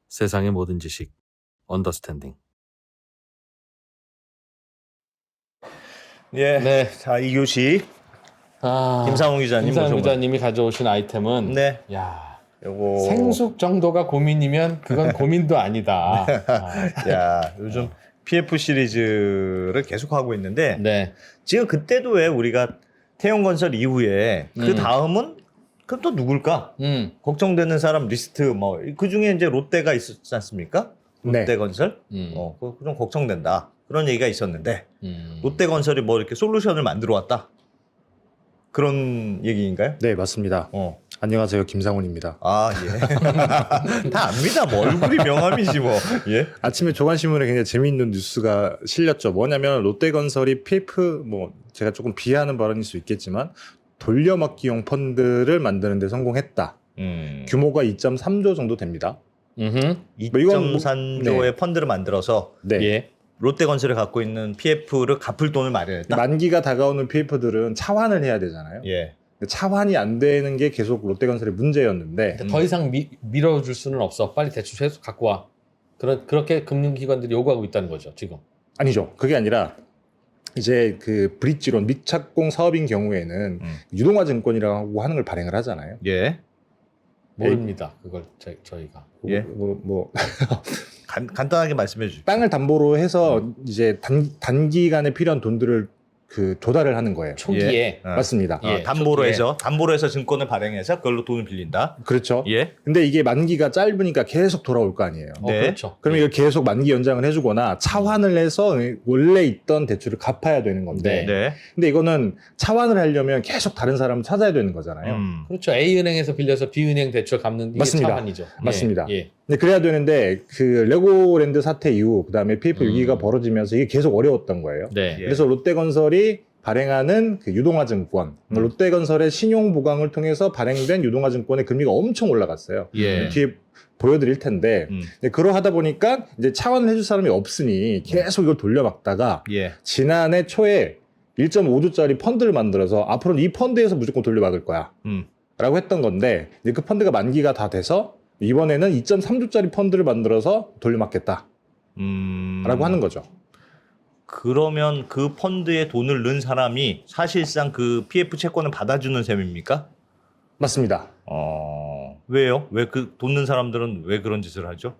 세상의 모든 지식 언더스탠딩. 예. 네. 자, 2교시 김상훈 기자님 김상훈 모셔보- 기자님이 가져오신 아이템은 네. 야, 요거 생숙 정도가 고민이면 그건 고민도 아니다. 야, 요즘 PF 시리즈를 계속 하고 있는데 네. 지금 그때도 왜 우리가 태형건설 이후에 그 다음은 그럼 또 누굴까? 걱정되는 사람 리스트 뭐 그 중에 이제 롯데가 있었지 않습니까? 네. 롯데건설. 그거 좀 걱정된다. 그런 얘기가 있었는데 롯데건설이 뭐 이렇게 솔루션을 만들어 왔다. 그런 얘기인가요? 네, 맞습니다. 안녕하세요, 김상훈입니다. 아, 예. 다 압니다. 뭐 얼굴이 명함이지 뭐. 예. 아침에 조간신문에 굉장히 재미있는 뉴스가 실렸죠. 뭐냐면 롯데건설이 PF, 뭐 제가 조금 비하하는 발언일 수 있겠지만 돌려막기용 펀드를 만드는 데 성공했다. 규모가 2.3조 정도 됩니다. 2.3조의 네. 펀드를 만들어서 네. 예. 롯데건설이 갖고 있는 PF를 갚을 돈을 마련했다. 만기가 다가오는 PF들은 차환을 해야 되잖아요. 예. 차환이 안 되는 게 계속 롯데건설의 문제였는데 더 이상 밀어줄 수는 없어. 빨리 대출 해서 갖고 와. 그렇게 금융기관들이 요구하고 있다는 거죠, 지금. 아니죠. 그게 아니라 이제 그 브릿지론 밑착공 사업인 경우에는 유동화증권이라고 하는 걸 발행을 하잖아요. 예. 모릅니다. 그걸 저희가. 예. 뭐 간단하게 말씀해 주십시오. 땅을 담보로 해서 이제 단기간에 필요한 돈들을 그 조달을 하는 거예요. 초기에. 맞습니다. 예. 담보로 초기에. 해서 증권을 발행해서 그걸로 돈을 빌린다. 그렇죠. 예. 근데 이게 만기가 짧으니까 계속 돌아올 거 아니에요. 네. 그렇죠. 그러면 이걸 계속 만기 연장을 해주거나 차환을 해서 원래 있던 대출을 갚아야 되는 건데. 네. 근데 이거는 차환을 하려면 계속 다른 사람을 찾아야 되는 거잖아요. 그렇죠. A은행에서 빌려서 B은행 대출 갚는 이게 맞습니다. 차환이죠. 맞습니다. 예. 근데 그래야 되는데 그 레고랜드 사태 이후 그다음에 PF 위기가 벌어지면서 이게 계속 어려웠던 거예요. 네. 예. 그래서 롯데건설이 발행하는 그 유동화증권, 롯데건설의 신용 보강을 통해서 발행된 유동화증권의 금리가 엄청 올라갔어요. 예. 뒤에 보여드릴 텐데, 근데 그러하다 보니까 이제 차환을 해줄 사람이 없으니 계속 이걸 돌려막다가 예. 지난해 초에 1.5조짜리 펀드를 만들어서 앞으로는 이 펀드에서 무조건 돌려막을 거야. 라고 했던 건데, 이제 그 펀드가 만기가 다 돼서 이번에는 2.3조짜리 펀드를 만들어서 돌려막겠다. 라고 하는 거죠. 그러면 그 펀드에 돈을 넣은 사람이 사실상 그 PF 채권을 받아주는 셈입니까? 맞습니다. 왜요? 왜 그 돈 넣은 사람들은 왜 그런 짓을 하죠?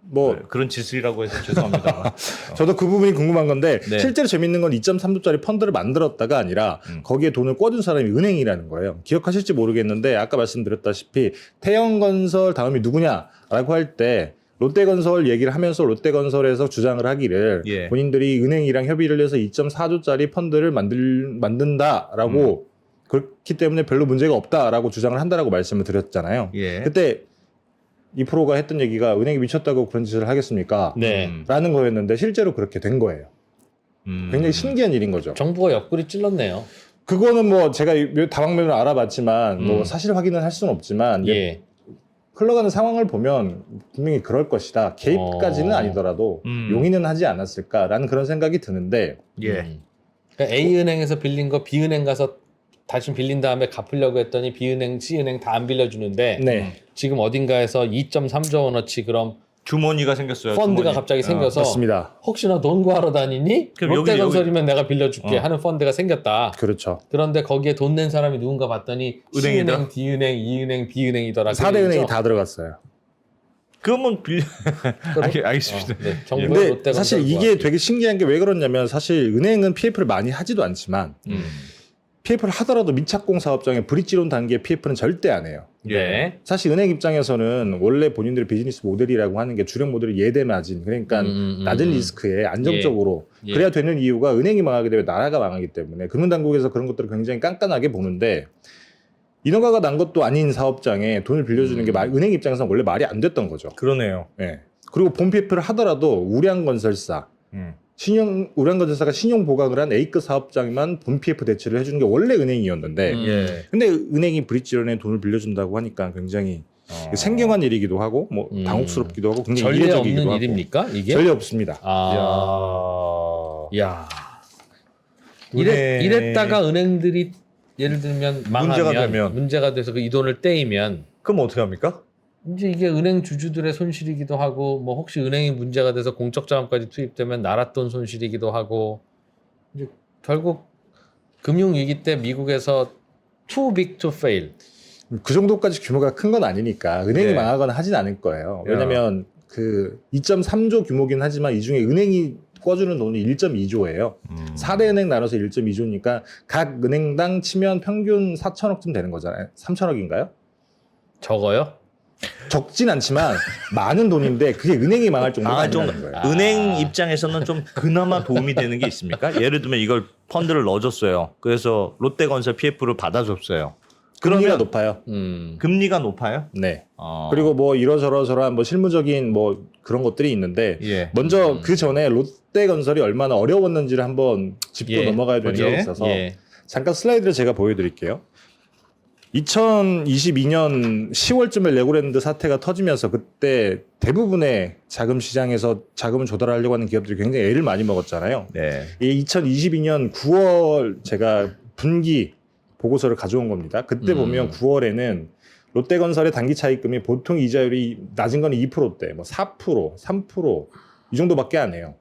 뭐, 그런 짓이라고 해서 죄송합니다. 저도 그 부분이 궁금한 건데 네. 실제로 재밌는 건 2.3조짜리 펀드를 만들었다가 아니라 거기에 돈을 꿔준 사람이 은행이라는 거예요. 기억하실지 모르겠는데 아까 말씀드렸다시피 태형건설 다음이 누구냐라고 할 때 롯데건설 얘기를 하면서 롯데건설에서 주장을 하기를 예. 본인들이 은행이랑 협의를 해서 2.4조짜리 펀드를 만든다라고 그렇기 때문에 별로 문제가 없다라고 주장을 한다라고 말씀을 드렸잖아요. 예. 그때 2%가 했던 얘기가 은행이 미쳤다고 그런 짓을 하겠습니까? 네. 라는 거였는데 실제로 그렇게 된 거예요. 굉장히 신기한 일인 거죠. 정부가 옆구리 찔렀네요. 그거는 뭐 제가 다방면으로 알아봤지만 뭐 사실 확인은 할 수는 없지만 예. 흘러가는 상황을 보면 분명히 그럴 것이다. 개입까지는 아니더라도 용인은 하지 않았을까라는 그런 생각이 드는데 예. 그러니까 A은행에서 빌린 거 B은행 가서 다시 빌린 다음에 갚으려고 했더니 B은행, C은행 다 안 빌려주는데 네. 지금 어딘가에서 2.3조 원어치 그럼 주머니가 생겼어요. 펀드가 주머니. 갑자기 생겨서 맞습니다. 혹시나 돈 구하러 다니니 그럼 롯데건설이면 내가 빌려줄게 하는 펀드가 생겼다. 그렇죠. 그런데 거기에 돈 낸 사람이 누군가 봤더니 은행이다? C은행, D은행, E은행, B은행이더라. 4대 은행이 다 들어갔어요. 그러면 알겠습니다. 네, 정부가 근데 롯데건설 사실 이게 되게 신기한 게 왜 그러냐면 사실 은행은 PF를 많이 하지도 않지만 PF를 하더라도 미착공 사업장의 브릿지론 단계의 PF는 절대 안 해요. 네. 사실 은행 입장에서는 원래 본인들의 비즈니스 모델이라고 하는 게 주력 모델이 예대 마진, 그러니까 낮은 리스크에 안정적으로 예. 그래야 되는 이유가 은행이 망하게 되면 나라가 망하기 때문에 금융당국에서 그런 것들을 굉장히 깐깐하게 보는데 인허가가 난 것도 아닌 사업장에 돈을 빌려주는 게 은행 입장에서는 원래 말이 안 됐던 거죠. 그러네요. 예. 그리고 본 PF를 하더라도 우량건설사, 우량건설사가 신용 보강을 한 A급 사업장만 본 PF 대출을 해주는 게 원래 은행이었는데 예. 근데 은행이 브릿지론에 돈을 빌려준다고 하니까 굉장히 생경한 일이기도 하고 뭐 당혹스럽기도 하고 굉장히 전례 이례적이기도 없는 하고 일입니까 이게? 전례 없습니다. 야. 은행- 이랬다가 은행들이 예를 들면 망하면 문제가 되면. 문제가 돼서 그 이 돈을 떼이면 그럼 어떻게 합니까? 이제 이게 은행 주주들의 손실이기도 하고 뭐 혹시 은행이 문제가 돼서 공적 자금까지 투입되면 나랏돈 손실이기도 하고 이제 결국 금융 위기 때 미국에서 too big to fail. 그 정도까지 규모가 큰 건 아니니까 은행이 네. 망하거나 하진 않을 거예요. 왜냐면 그 2.3조 규모긴 하지만 이 중에 은행이 꿔주는 돈이 1.2조예요. 4대 은행 나눠서 1.2조니까 각 은행당 치면 평균 4천억쯤 되는 거잖아요. 3천억인가요? 적어요? 적진 않지만 많은 돈인데 그게 은행이 망할 정도가 좀 아니라는 거예요. 은행 입장에서는 좀 그나마 도움이 되는 게 있습니까? 예를 들면 이걸 펀드를 넣어줬어요. 그래서 롯데건설 PF를 받아줬어요. 금리가 그러면 높아요. 금리가 높아요? 네. 어. 그리고 뭐 이러저러저러한 뭐 실무적인 뭐 그런 것들이 있는데 예. 먼저 그 전에 롯데건설이 얼마나 어려웠는지를 한번 짚고 예. 넘어가야 되는 게 예. 있어서 예. 잠깐 슬라이드를 제가 보여드릴게요. 2022년 10월쯤에 레고랜드 사태가 터지면서 그때 대부분의 자금 시장에서 자금을 조달하려고 하는 기업들이 굉장히 애를 많이 먹었잖아요. 네. 이 2022년 9월 제가 분기 보고서를 가져온 겁니다. 그때 보면 9월에는 롯데건설의 단기 차입금이 보통 이자율이 낮은 건 2%대, 뭐 4%, 3% 이 정도밖에 안 해요.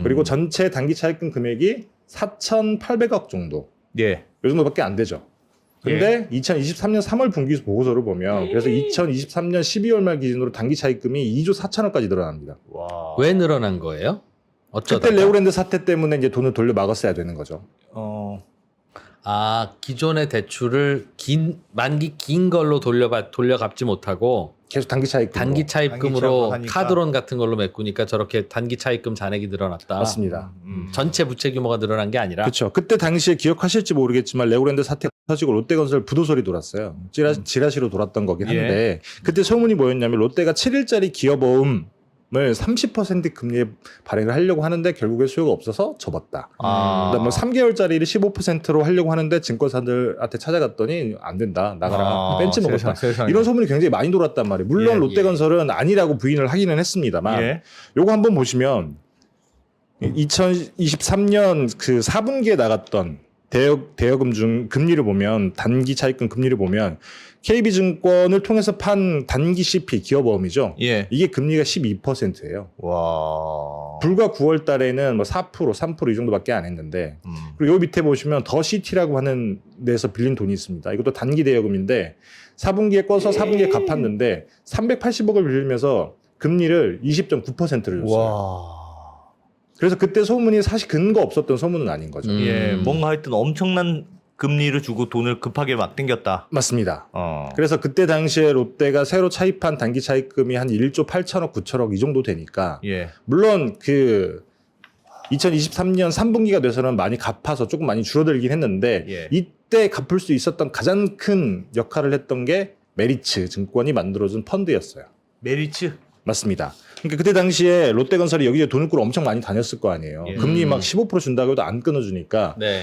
그리고 전체 단기 차입금 금액이 4,800억 정도. 예. 이 정도밖에 안 되죠. 근데 2023년 3월 분기 보고서를 보면 그래서 2023년 12월 말 기준으로 단기 차입금이 2조 4천억까지 늘어납니다. 와. 왜 늘어난 거예요? 어쩌다가? 그때 레고랜드 사태 때문에 이제 돈을 돌려 막았어야 되는 거죠. 아, 기존의 대출을 만기 긴 걸로 돌려갚지 못하고 계속 단기 차입금. 단기 차입금으로 하니까. 카드론 같은 걸로 메꾸니까 저렇게 단기 차입금 잔액이 늘어났다. 맞습니다. 전체 부채 규모가 늘어난 게 아니라. 그렇죠. 그때 당시에 기억하실지 모르겠지만 레고랜드 사태가 터지고 롯데건설 부도설이 돌았어요. 지라시로 돌았던 거긴 한데 그때 소문이 뭐였냐면 롯데가 7일짜리 기업어음을 30% 금리에 발행을 하려고 하는데 결국에 수요가 없어서 접었다. 그다음에 뭐 3개월짜리를 15%로 하려고 하는데 증권사들한테 찾아갔더니 안 된다. 나가라. 벤치 먹었다. 세상에. 이런 소문이 굉장히 많이 돌았단 말이에요. 물론 예, 롯데건설은 아니라고 부인을 하기는 했습니다만 예. 요거 한번 보시면 2023년 그 4분기에 나갔던 대여금 중 금리를 보면 단기 차입금 금리를 보면 KB증권을 통해서 판 단기 CP 기업어음이죠. 예. 이게 금리가 12%예요. 와. 불과 9월 달에는 뭐 4%, 3% 이 정도밖에 안 했는데 그리고 요 밑에 보시면 더 시티라고 하는 데서 빌린 돈이 있습니다. 이것도 단기 대여금인데 4분기에 꺼서 4분기에 갚았는데 380억을 빌리면서 금리를 20.9%를 줬어요. 와. 그래서 그때 소문이 사실 근거 없었던 소문은 아닌 거죠. 예. 뭔가 하여튼 엄청난 금리를 주고 돈을 급하게 막 땡겼다. 맞습니다. 그래서 그때 당시에 롯데가 새로 차입한 단기 차입금이 한 1조 8천억, 9천억 이 정도 되니까 예. 물론 그 2023년 3분기가 돼서는 많이 갚아서 조금 많이 줄어들긴 했는데 예. 이때 갚을 수 있었던 가장 큰 역할을 했던 게 메리츠 증권이 만들어준 펀드였어요. 메리츠. 맞습니다. 그러니까 그때 당시에 롯데건설이 여기에 돈을 꾸러 엄청 많이 다녔을 거 아니에요. 예. 금리 막 15% 준다고 해도 안 끊어주니까 네.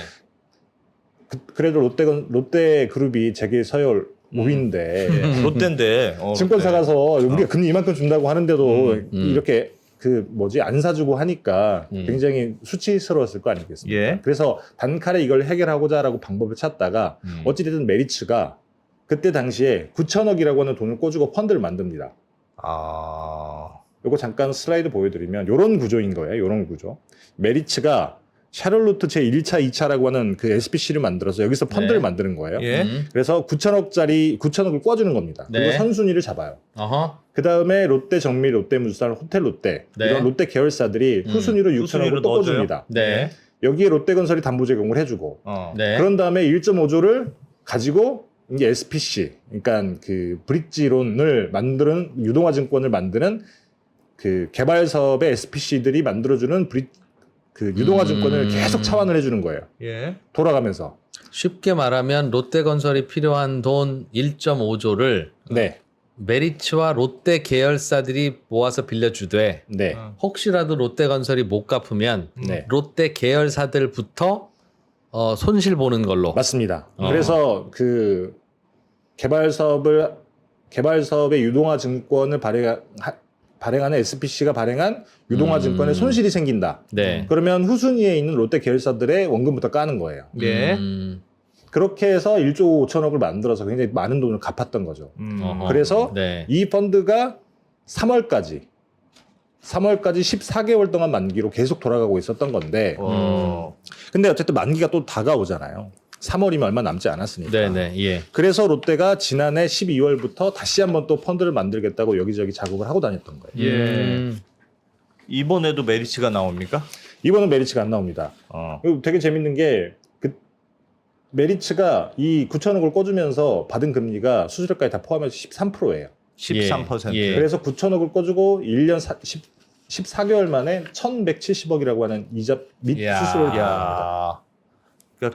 그래도 롯데그룹이 재계 서열 5위인데 예. 롯데인데. 증권사 네. 가서 우리가 금리 이만큼 준다고 하는데도 음. 이렇게 그 뭐지 안 사주고 하니까 굉장히 수치스러웠을 거 아니겠습니까? 예. 그래서 단칼에 이걸 해결하고자라고 방법을 찾다가 어찌됐든 메리츠가 그때 당시에 9천억이라고 하는 돈을 꿔주고 펀드를 만듭니다. 요거 잠깐 슬라이드 보여드리면 요런 구조인 거예요. 요런 구조. 메리츠가 샤를로트 제1차, 2차라고 하는 그 SPC를 만들어서 여기서 펀드를 네. 만드는 거예요. 예. 그래서 9천억을 꿔주는 겁니다. 그리고 네. 선순위를 잡아요. 어허. 그 다음에 롯데 정밀, 롯데 무주산, 호텔 롯데 네. 이런 롯데 계열사들이 후순위로 6천억을 후순위로 또 넣어줘요? 꿔줍니다. 네. 여기에 롯데건설이 담보 제공을 해주고 네. 그런 다음에 1.5조를 가지고 이게 SPC, 그러니까 그 브릿지론을 만드는 유동화 증권을 만드는 그 개발 사업의 SPC들이 만들어주는 그 유동화 증권을 계속 차환을 해주는 거예요. 예. 돌아가면서. 쉽게 말하면 롯데건설이 필요한 돈 1.5조를 네, 메리츠와 롯데 계열사들이 모아서 빌려주되 네, 혹시라도 롯데건설이 못 갚으면 네. 롯데 계열사들부터 손실 보는 걸로. 맞습니다. 그래서 그 개발 사업의 유동화 증권을 발행하는 SPC가 발행한 유동화 증권에 손실이 생긴다. 네. 그러면 후순위에 있는 롯데 계열사들의 원금부터 까는 거예요. 예. 그렇게 해서 1조 5천억을 만들어서 굉장히 많은 돈을 갚았던 거죠. 어허. 그래서 네. 이 펀드가 3월까지 14개월 동안 만기로 계속 돌아가고 있었던 건데 근데 어쨌든 만기가 또 다가오잖아요. 3월이면 얼마 남지 않았으니까. 네네. 예. 그래서 롯데가 지난해 12월부터 다시 한번 또 펀드를 만들겠다고 여기저기 작업을 하고 다녔던 거예요. 예. 이번에도 메리츠가 나옵니까? 이번은 메리츠가 안 나옵니다. 그리고 되게 재밌는 게 메리츠가 이 9천억을 꿔주면서 받은 금리가 수수료까지 다 포함해서 13%예요. 13%. 예. 그래서 9천억을 꿔주고 1년 14개월 만에 1,170억이라고 하는 이자 및 이야. 수수료를 받습니다. 야.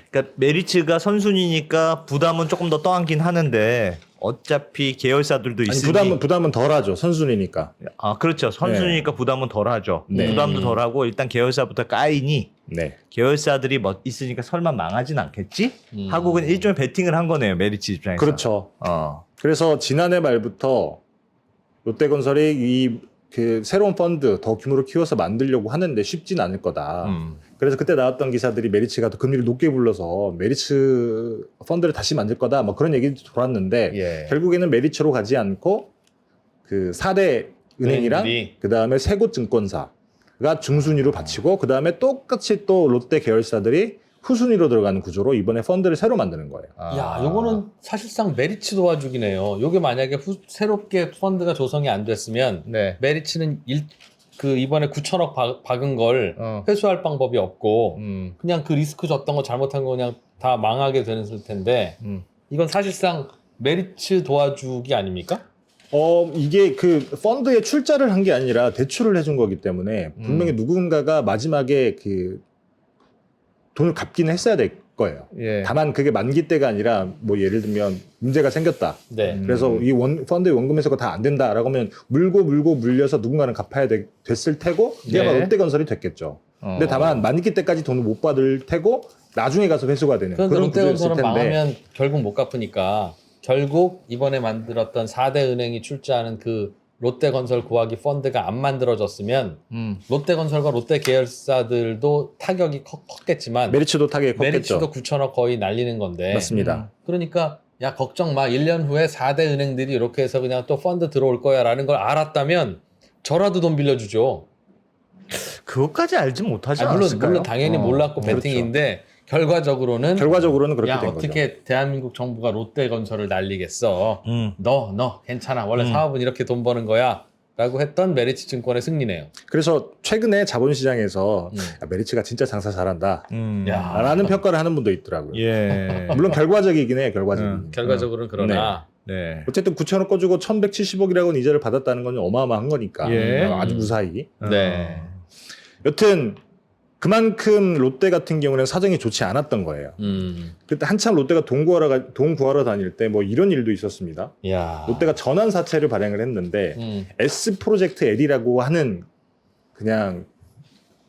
그러니까 메리츠가 선순위니까 부담은 조금 더 떠안긴 하는데 어차피 계열사들도 아니, 있으니 부담은 덜하죠. 선순위니까. 아 그렇죠. 선순위니까 부담은 덜하죠. 네. 부담도 덜하고 일단 계열사부터 까이니 네. 계열사들이 뭐 있으니까 설마 망하진 않겠지? 하고 그냥 일종의 베팅을 한 거네요. 메리츠 입장에서. 그렇죠. 어. 그래서 지난해 말부터 롯데건설이 그 새로운 펀드 더 규모를 키워서 만들려고 하는데 쉽진 않을 거다. 그래서 그때 나왔던 기사들이 메리츠가 더 금리를 높게 불러서 메리츠 펀드를 다시 만들 거다. 뭐 그런 얘기도 돌았는데 예. 결국에는 메리츠로 가지 않고 그 4대 은행이랑 은행들이. 그 다음에 세 곳 증권사가 중순위로 바치고 그 다음에 똑같이 또 롯데 계열사들이 후순위로 들어가는 구조로 이번에 펀드를 새로 만드는 거예요. 야, 요거는 사실상 메리츠 도와주기네요. 요게 만약에 새롭게 펀드가 조성이 안 됐으면 네. 메리츠는 이번에 9천억 박은 걸 회수할 방법이 없고 그냥 그 리스크 줬던 거 잘못한 거 그냥 다 망하게 되는 텐데 이건 사실상 메리츠 도와주기 아닙니까? 이게 그 펀드에 출자를 한 게 아니라 대출을 해준 거기 때문에 분명히 누군가가 마지막에 그 돈을 갚기는 했어야 될 거예요. 예. 다만 그게 만기 때가 아니라 뭐 예를 들면 문제가 생겼다. 네. 그래서 이 펀드의 원금 회수가 다 안 된다라고 하면 물고 물려서 누군가는 갚아야 됐을 테고 이게 아마 네. 롯데건설이 됐겠죠. 근데 다만 만기 때까지 돈을 못 받을 테고 나중에 가서 회수가 되는 그런데 그런 구조였을 롯데건설은 텐데 망하면 결국 못 갚으니까 결국 이번에 만들었던 4대 은행이 출자하는 그 롯데건설 구하기 펀드가 안 만들어졌으면 롯데건설과 롯데 계열사들도 타격이 컸겠지만 메리츠도 타격이 컸겠죠. 메리츠도 9천억 거의 날리는 건데 맞습니다. 그러니까 야 걱정 마 1년 후에 4대 은행들이 이렇게 해서 그냥 또 펀드 들어올 거야 라는 걸 알았다면 저라도 돈 빌려주죠. 그것까지 알지 못하지 물론 않았을까요? 당연히 몰랐고 그렇죠. 베팅인데 결과적으로는 그렇게 야 된 어떻게 거죠. 대한민국 정부가 롯데건설을 날리겠어. 너 괜찮아. 원래 사업은 이렇게 돈 버는 거야. 라고 했던 메리츠 증권의 승리네요. 그래서 최근에 자본시장에서 야, 메리츠가 진짜 장사 잘한다. 야. 라는 평가를 하는 분도 있더라고요. 예. 물론 결과적이긴 해요. 결과적인. 결과적으로는 그러나 네. 어쨌든 9천억 꺼주고 1,170억이라고는 이자를 받았다는 건 어마어마한 거니까. 예. 아주 무사히. 네. 여튼 그만큼 롯데 같은 경우는 사정이 좋지 않았던 거예요. 그때 한참 롯데가 돈 구하러 다닐 때 뭐 이런 일도 있었습니다. 야. 롯데가 전환사채를 발행을 했는데 S 프로젝트 L이라고 하는 그냥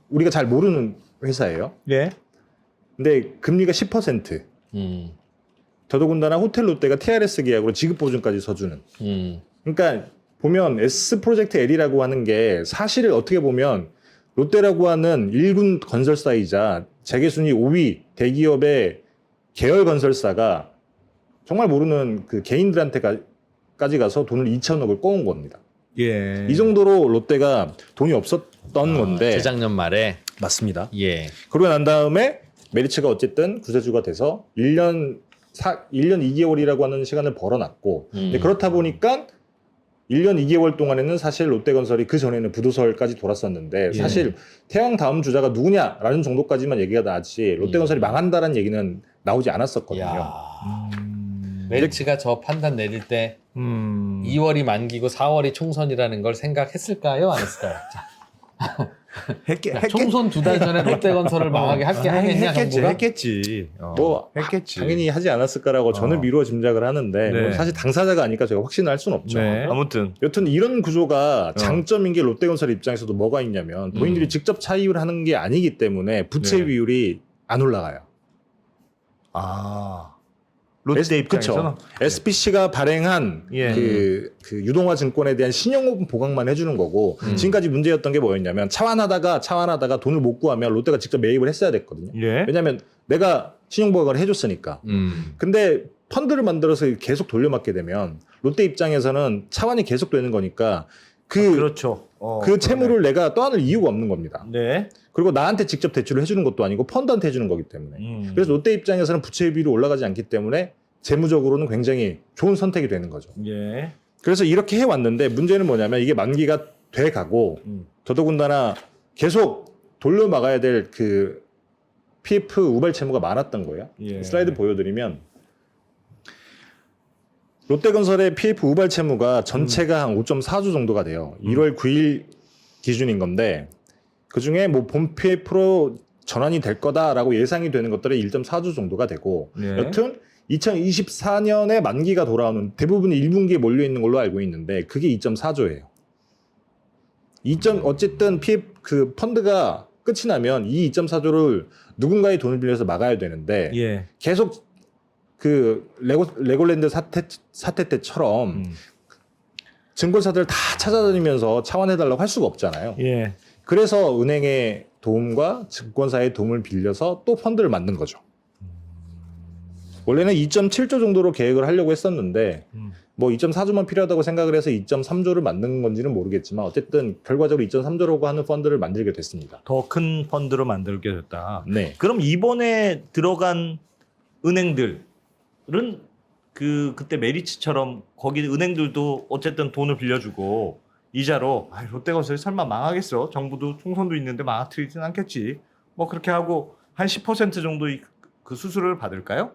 우리가 잘 모르는 회사예요. 예. 근데 금리가 10%. 더더군다나 호텔 롯데가 TRS 계약으로 지급 보증까지 서주는. 그러니까 보면 S 프로젝트 L이라고 하는 게 사실을 어떻게 보면 롯데라고 하는 1군 건설사이자 재계순위 5위 대기업의 계열 건설사가 정말 모르는 그 개인들한테까지 가서 돈을 2천억을 꺼온 겁니다. 예. 이 정도로 롯데가 돈이 없었던 건데. 재작년 말에 맞습니다. 예. 그러고 난 다음에 메리츠가 어쨌든 구세주가 돼서 1년 2개월이라고 하는 시간을 벌어놨고 근데 그렇다 보니까 1년 2개월 동안에는 사실 롯데건설이 그 전에는 부도설까지 돌았었는데 사실 태영 다음 주자가 누구냐라는 정도까지만 얘기가 나왔지 롯데건설이 망한다라는 얘기는 나오지 않았었거든요. 야. 메리츠가 저 판단 내릴 때 2월이 만기고 4월이 총선이라는 걸 생각했을까요? 안 했을까요? 총선 2달 전에 롯데건설을 망하게 하겠냐 정부가? 했겠지. 뭐 했겠지. 당연히 하지 않았을까라고 저는 미루어 짐작을 하는데 네. 뭐 사실 당사자가 아니까 제가 확신을 할 수는 없죠. 네. 아무튼 여튼 이런 구조가 장점인 게 롯데건설 입장에서도 뭐가 있냐면 본인들이 직접 차입을 하는 게 아니기 때문에 부채 네. 비율이 안 올라가요. 롯데 입장에서는 그쵸. SPC가 발행한 예. 그 유동화 증권에 대한 신용 보강만 해주는 거고 지금까지 문제였던 게 뭐였냐면 차환하다가 돈을 못 구하면 롯데가 직접 매입을 했어야 됐거든요. 예. 왜냐하면 내가 신용보강을 해줬으니까. 근데 펀드를 만들어서 계속 돌려막게 되면 롯데 입장에서는 차환이 계속 되는 거니까 그렇죠. 그 채무를 내가 떠안을 이유가 없는 겁니다. 네. 그리고 나한테 직접 대출을 해주는 것도 아니고 펀드한테 해주는 거기 때문에. 그래서 롯데 입장에서는 부채 비율이 올라가지 않기 때문에 재무적으로는 굉장히 좋은 선택이 되는 거죠. 예. 그래서 이렇게 해왔는데 문제는 뭐냐면 이게 만기가 돼가고 더더군다나 계속 돌려막아야 될 그 PF 우발 채무가 많았던 거예요. 예. 슬라이드 보여드리면 롯데건설의 PF 우발 채무가 전체가 한 5.4조 정도가 돼요. 1월 9일 기준인 건데 그중에 뭐 본 PF로 전환이 될 거다라고 예상이 되는 것들이 1.4조 정도가 되고 예. 여튼 2024년에 만기가 돌아오는 대부분이 1분기에 몰려 있는 걸로 알고 있는데 그게 2.4조예요. 어쨌든 PF 그 펀드가 끝이 나면 이 2.4조를 누군가의 돈을 빌려서 막아야 되는데 예. 계속 그 레골랜드 사태 때처럼 증권사들 다 찾아다니면서 차환해달라고 할 수가 없잖아요. 예. 그래서 은행의 도움과 증권사의 도움을 빌려서 또 펀드를 만든 거죠. 원래는 2.7조 정도로 계획을 하려고 했었는데 뭐 2.4조만 필요하다고 생각을 해서 2.3조를 만든 건지는 모르겠지만 어쨌든 결과적으로 2.3조라고 하는 펀드를 만들게 됐습니다. 더 큰 펀드로 만들게 됐다. 네. 그럼 이번에 들어간 은행들은 그때 메리츠처럼 거기 은행들도 어쨌든 돈을 빌려주고 이자로 롯데건설이 설마 망하겠어? 정부도 총선도 있는데 망가뜨리진 않겠지. 뭐 그렇게 하고 한 10% 정도 그 수수료를 받을까요?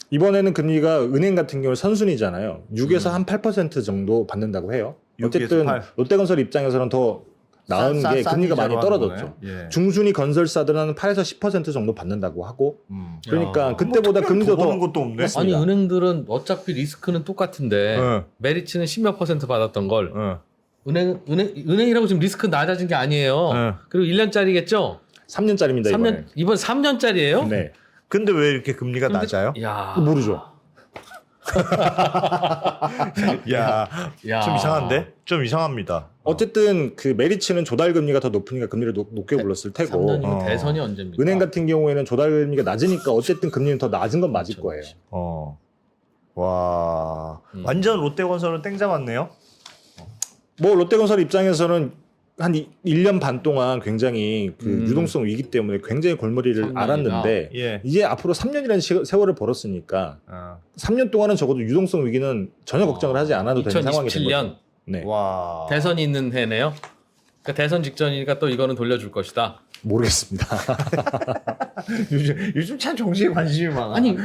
이번에는 금리가 은행 같은 경우 선순위잖아요. 6에서 한 8% 정도 받는다고 해요. 6에서 어쨌든 8. 롯데건설 입장에서는 더 나은 게 금리가 많이 떨어졌죠. 예. 중순위 건설사들은 8에서 10% 정도 받는다고 하고 그러니까 야. 그때보다 금리도 더 더 버는 것도 없네. 아니 은행들은 어차피 리스크는 똑같은데 네. 메리츠는 10몇 % 받았던 걸 어. 은행이라고 지금 리스크 낮아진 게 아니에요. 네. 그리고 1년짜리겠죠? 3년짜리입니다. 3년 이번 3년짜리예요? 네. 근데 왜 이렇게 금리가 낮아요? 야. 모르죠. 야, 야. 좀 이상한데? 좀 이상합니다. 어쨌든 그 메리츠는 조달 금리가 더 높으니까 금리를 높게 불렀을 테고 3년이면 대선이 언제입니까? 은행 같은 경우에는 조달 금리가 낮으니까 어쨌든 금리는 더 낮은 건 맞을 그렇죠, 거예요. 어. 와, 완전 롯데건설은 땡 잡았네요. 뭐 롯데건설 입장에서는 한 1년 반 동안 굉장히 그 유동성 위기 때문에 굉장히 골머리를 3년이나. 앓았는데 예. 이제 앞으로 3년이라는 세월을 벌었으니까 어. 3년 동안은 적어도 유동성 위기는 전혀 걱정을 하지 않아도 되는 상황이 된 2027년 거죠. 네. 와. 대선이 있는 해네요. 그러니까 대선 직전이니까 또 이거는 돌려줄 것이다. 모르겠습니다. 요즘 참 정치에 관심이 많아. 아니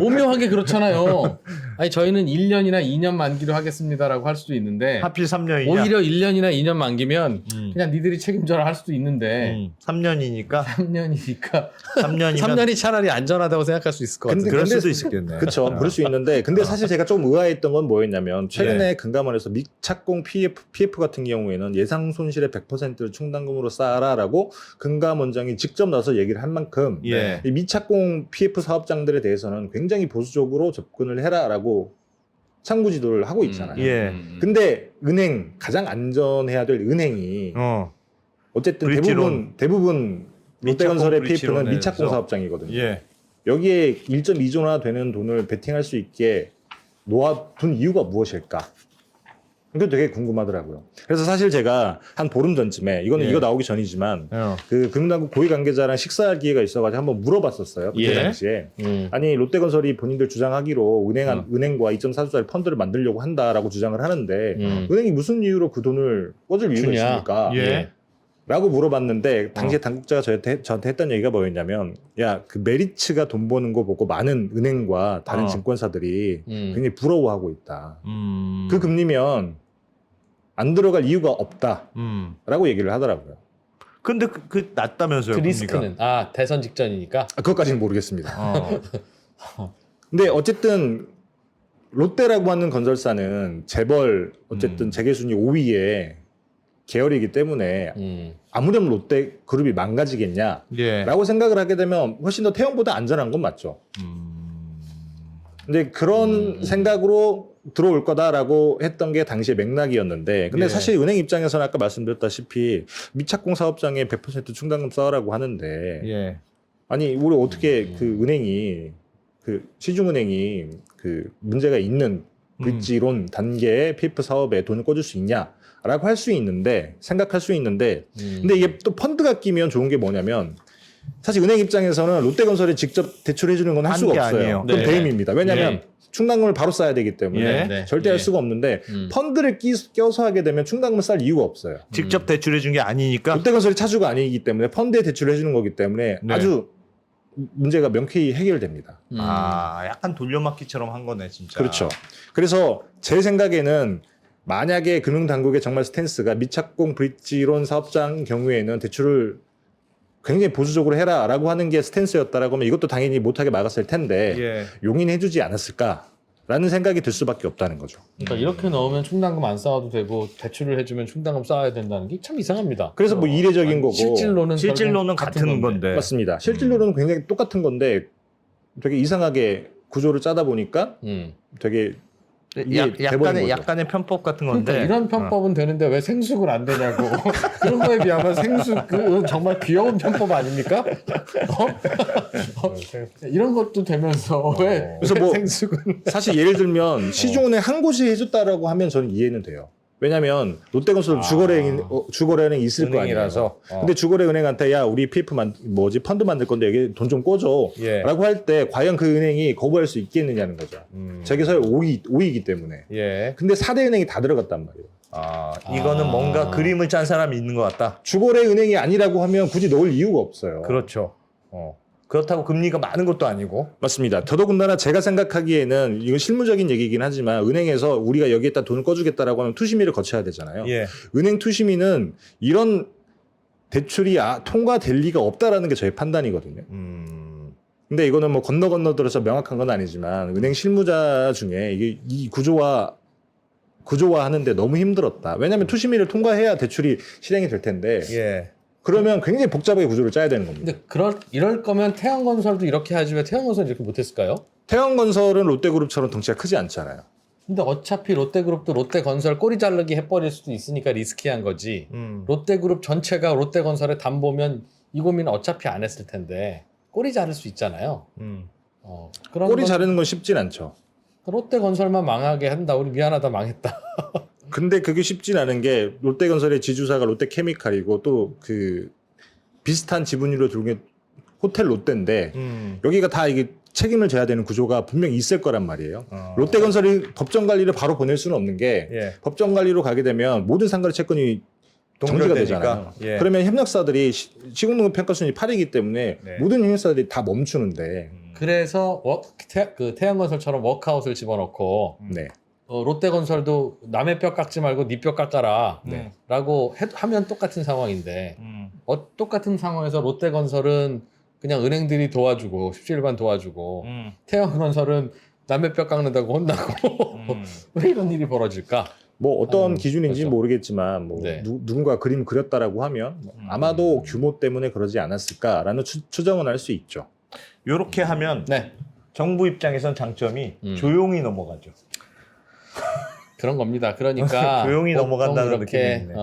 오묘하게 그렇잖아요. 아니 저희는 1년이나 2년 만기로 하겠습니다라고 할 수도 있는데 하필 3년이냐? 오히려 1년이나 2년 만기면 음. 그냥 니들이 책임져라 할 수도 있는데 3년이니까 3년이니까 3년이면 3년이 차라리 안전하다고 생각할 수 있을 것 같은데. 그럴 근데- 수도 있겠네. 그렇죠. 그럴 수 있는데 근데 사실 제가 좀 의아했던 건 뭐였냐면 최근에 금감원에서 미착공 PF 같은 경우에는 예상 손실의 100%를 충당금으로 쌓아라라고 금감원장이 직접 나서 얘기를 한 만큼 예. 이 미착공 PF 사업장들에 대해서는 굉장히 보수적으로 접근을 해라라고 창구 지도를 하고 있잖아요. 예. 근데 은행 가장 안전해야 될 은행이 어. 어쨌든 브릿지론. 대부분 롯데건설의 미착공 PF는 브릿지론에서. 미착공 사업장이거든요. 예. 여기에 1.2조나 되는 돈을 베팅할 수 있게 놓아둔 이유가 무엇일까? 이거 되게 궁금하더라고요. 그래서 사실 제가 한 보름 전쯤에 이거는 예. 이거 나오기 전이지만 어. 그 금융당국 고위 관계자랑 식사할 기회가 있어가지고 한번 물어봤었어요. 그때 예. 당시에. 아니 롯데건설이 본인들 주장하기로 은행과 2.4조짜리 펀드를 만들려고 한다라고 주장을 하는데 은행이 무슨 이유로 그 돈을 꿔줄 이유가 주냐? 있습니까? 예. 라고 물어봤는데 당시에 당국자가 저한테 했던 얘기가 뭐였냐면 야 그 메리츠가 돈 버는 거 보고 많은 은행과 다른 증권사들이 굉장히 부러워하고 있다. 그 금리면 안 들어갈 이유가 없다라고 얘기를 하더라고요. 근데 그 낮다면서요? 그 금리가. 리스크는 대선 직전이니까. 그것까지는 모르겠습니다. 어. 근데 어쨌든 롯데라고 하는 건설사는 재벌 어쨌든 재계순위 5위에 계열이기 때문에 아무렴 롯데 그룹이 망가지겠냐라고 예. 생각을 하게 되면 훨씬 더 태형보다 안전한 건 맞죠. 근데 그런 생각으로 들어올 거다라고 했던 게 당시의 맥락이었는데 근데 예. 사실 은행 입장에서는 아까 말씀드렸다시피 미착공 사업장에 100% 충당금 쌓으라고 하는데 예. 아니 우리 어떻게 그 은행이 그 시중은행이 그 문제가 있는 브릿지론 단계의 PF 사업에 돈을 꿔줄 수 있냐라고 할 수 있는데 생각할 수 있는데 근데 이게 또 펀드가 끼면 좋은 게 뭐냐면 사실 은행 입장에서는 롯데건설에 직접 대출해 주는 건 할 수가 게 없어요. 아니에요. 그건 네. 배임입니다. 왜냐하면 예. 충당금을 바로 쌓아야 되기 때문에 예. 네. 절대 할 예. 수가 없는데 펀드를 껴서 하게 되면 충당금을 쌓을 이유가 없어요. 직접 대출해 준 게 아니니까 롯데건설이 차주가 아니기 때문에 펀드에 대출을 해주는 거기 때문에 네. 아주 문제가 명쾌히 해결됩니다. 약간 돌려막기처럼 한 거네 진짜. 그렇죠. 그래서 제 생각에는 만약에 금융당국의 정말 스탠스가 미착공 브릿지론 사업장 경우에는 대출을 굉장히 보수적으로 해라라고 하는 게 스탠스였다라고 하면 이것도 당연히 못하게 막았을 텐데 예. 용인해주지 않았을까라는 생각이 들 수밖에 없다는 거죠. 그러니까 이렇게 넣으면 충당금 안 쌓아도 되고 대출을 해주면 충당금 쌓아야 된다는 게 참 이상합니다. 그래서 뭐 이례적인 거고 실질로는 실질로는 결국 같은 건데. 맞습니다. 실질로는 굉장히 똑같은 건데 되게 이상하게 구조를 짜다 보니까 되게 이게 돼버린 거죠. 약간의 편법 같은 건데. 그러니까 이런 편법은 되는데 왜 생숙을 안 되냐고. 그런 거에 비하면 생숙 그 정말 귀여운 편법 아닙니까? 이런 것도 되면서 왜 그래서 뭐 생숙은 사실 예를 들면 시중은행 한 곳이 해줬다라고 하면 저는 이해는 돼요. 왜냐하면 롯데건설 주거래은행이 있을 거 아니에요. 은행이라서. 근데 주거래은행한테 야 우리 PF 펀드 만들 건데 여기 돈 좀 예. 꿔줘라고 할 때 과연 그 은행이 거부할 수 있겠느냐는 거죠. 자기서의 오이기 때문에. 예. 근데 4대 은행이 다 들어갔단 말이에요. 이거는 뭔가 그림을 짠 사람이 있는 것 같다. 주거래 은행이 아니라고 하면 굳이 넣을 이유가 없어요. 그렇죠. 그렇다고 금리가 많은 것도 아니고. 맞습니다. 더더군다나 제가 생각하기에는 이건 실무적인 얘기긴 하지만 은행에서 우리가 여기에다 돈을 꺼주겠다라고 하면 투심위를 거쳐야 되잖아요. 예. 은행 투심위는 이런 대출이 통과될 리가 없다라는 게 저의 판단이거든요. 근데 이거는 뭐 건너들어서 명확한 건 아니지만 은행 실무자 중에 이게 이 구조화하는데 너무 힘들었다. 왜냐하면 투심위를 통과해야 대출이 실행이 될 텐데 예. 그러면 굉장히 복잡하게 구조를 짜야 되는 겁니다. 근데 이럴 거면 태양건설도 이렇게 하지 왜 태양건설 이렇게 못했을까요? 태양건설은 롯데그룹처럼 덩치가 크지 않잖아요. 근데 어차피 롯데그룹도 롯데건설 꼬리 자르기 해버릴 수도 있으니까 리스키한 거지. 롯데그룹 전체가 롯데건설에 담보면 이 고민은 어차피 안 했을 텐데 꼬리 자를 수 있잖아요. 그런 꼬리 건 자르는 건 쉽진 않죠. 롯데건설만 망하게 한다. 우리 미안하다 망했다. 근데 그게 쉽진 않은 게 롯데건설의 지주사가 롯데케미칼이고 또 그 비슷한 지분율로 들고 있는 호텔 롯데인데 여기가 다 이게 책임을 져야 되는 구조가 분명히 있을 거란 말이에요. 롯데건설이 법정 관리를 바로 보낼 수는 없는 게 예. 법정 관리로 가게 되면 모든 상가의 채권이 정지가 동결되니까. 되잖아요. 예. 그러면 협력사들이 시공등급 평가순위 8이기 때문에 네. 모든 협력사들이 다 멈추는데 그래서 그 태양건설처럼 워크아웃을 집어넣고 네. 롯데건설도 남의 뼈 깎지 말고 네 뼈 깎아라 네. 라고 하면 똑같은 상황인데 똑같은 상황에서 롯데건설은 그냥 은행들이 도와주고 십시일반 도와주고 태양건설은 남의 뼈 깎는다고 혼나고 왜 이런 일이 벌어질까? 뭐 어떤 기준인지는 그렇죠. 모르겠지만 뭐 네. 누군가 그림 그렸다라고 하면 아마도 규모 때문에 그러지 않았을까라는 추정은 할 수 있죠. 요렇게 하면 네, 정부 입장에선 장점이 조용히 넘어가죠. 그런 겁니다. 그러니까 조용히 보통 넘어간다는 이렇게 느낌이 있네.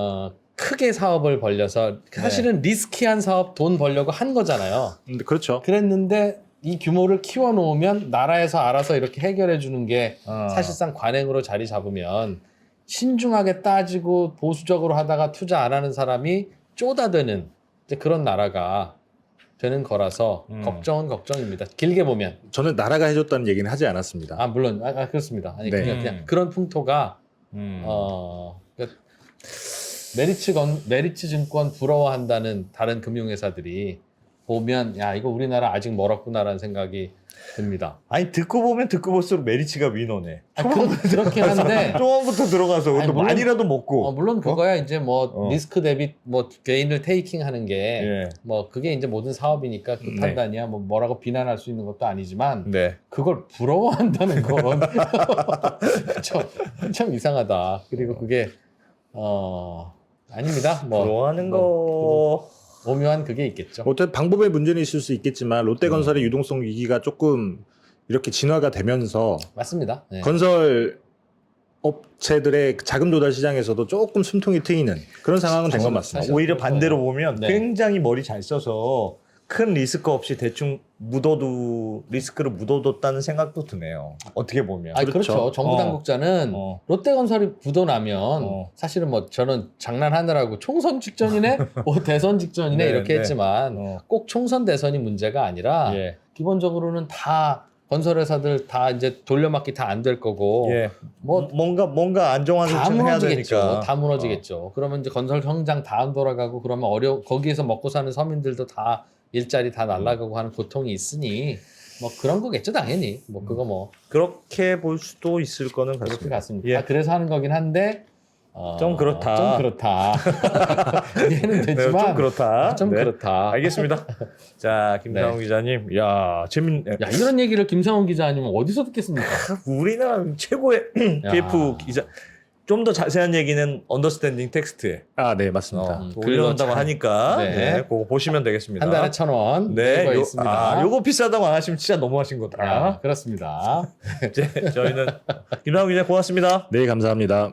크게 사업을 벌려서 사실은 리스키한 사업 돈 벌려고 한 거잖아요. 근데 그렇죠. 그랬는데 이 규모를 키워놓으면 나라에서 알아서 이렇게 해결해 주는 게 사실상 관행으로 자리 잡으면 신중하게 따지고 보수적으로 하다가 투자 안 하는 사람이 쪼다되는 이제 그런 나라가 되는 거라서 걱정은 걱정입니다. 길게 보면. 저는 나라가 해줬다는 얘기는 하지 않았습니다. 물론 그렇습니다. 아니 네. 그냥 그런 풍토가 그러니까 메리츠 증권 부러워한다는 다른 금융회사들이 보면 야 이거 우리나라 아직 멀었구나라는 생각이 듭니다. 아니 듣고 보면 듣고 볼수록 메리츠가 위너네. 그렇긴 한데 초반부터 들어가서 아니, 물론- 많이라도 먹고. 물론 그거야 이제 뭐 리스크 대비 뭐 게인을 테이킹 하는 게 예. 뭐 그게 이제 모든 사업이니까 그 네. 판단이야 뭐 뭐라고 비난할 수 있는 것도 아니지만 네. 그걸 부러워한다는 건 참 이상하다. 그리고 그게 아닙니다. 뭐 부러워하는 거. 오묘한 그게 있겠죠. 어떤 방법의 문제는 있을 수 있겠지만 롯데건설의 유동성 위기가 조금 이렇게 진화가 되면서 맞습니다. 네. 건설 업체들의 자금 조달 시장에서도 조금 숨통이 트이는 그런 상황은 된 건 맞습니다. 오히려 반대로 보면 네. 굉장히 머리 잘 써서 큰 리스크 없이 대충 리스크를 묻어뒀다는 생각도 드네요. 어떻게 보면. 아니 그렇죠. 정부 어. 당국자는 어. 롯데건설이 묻어나면 어. 사실은 뭐 저는 장난하느라고 총선 직전이네, 뭐 대선 직전이네 네, 이렇게 네. 했지만 어. 꼭 총선 대선이 문제가 아니라 예. 기본적으로는 다 건설회사들 다 이제 돌려막기 다 안 될 거고 예. 뭐 뭔가 안정화 다 조치를 해야 무너지겠죠. 되니까. 다 무너지겠죠. 그러면 이제 건설 성장 다 안 돌아가고 그러면 거기에서 먹고 사는 서민들도 다 일자리 다 날아가고 하는 고통이 있으니 뭐 그런 거겠죠 당연히. 뭐 그거 뭐 그렇게 볼 수도 있을 거는 그렇게 같습니다. 같습니다. 예. 아, 그래서 하는 거긴 한데 좀 그렇다. 좀 그렇다. 이해는 네, 되지만 좀 그렇다. 좀 네. 그렇다. 알겠습니다. 자, 김상훈 네. 기자님, 야 재밌네. 야 이런 얘기를 김상훈 기자 아니면 어디서 듣겠습니까? 우리나라 최고의 야. PF 기자. 좀 더 자세한 얘기는 언더스탠딩 텍스트에 아, 네, 맞습니다. 올려놓는다고 그거 참- 하니까 네. 네, 그거 보시면 되겠습니다. 한 달에 1,000원 네, 네이버에 있습니다. 요거 비싸다고 안 하시면 진짜 너무하신 거다. 야, 그렇습니다. 이제 저희는 김상훈 기자 고맙습니다. 네, 감사합니다.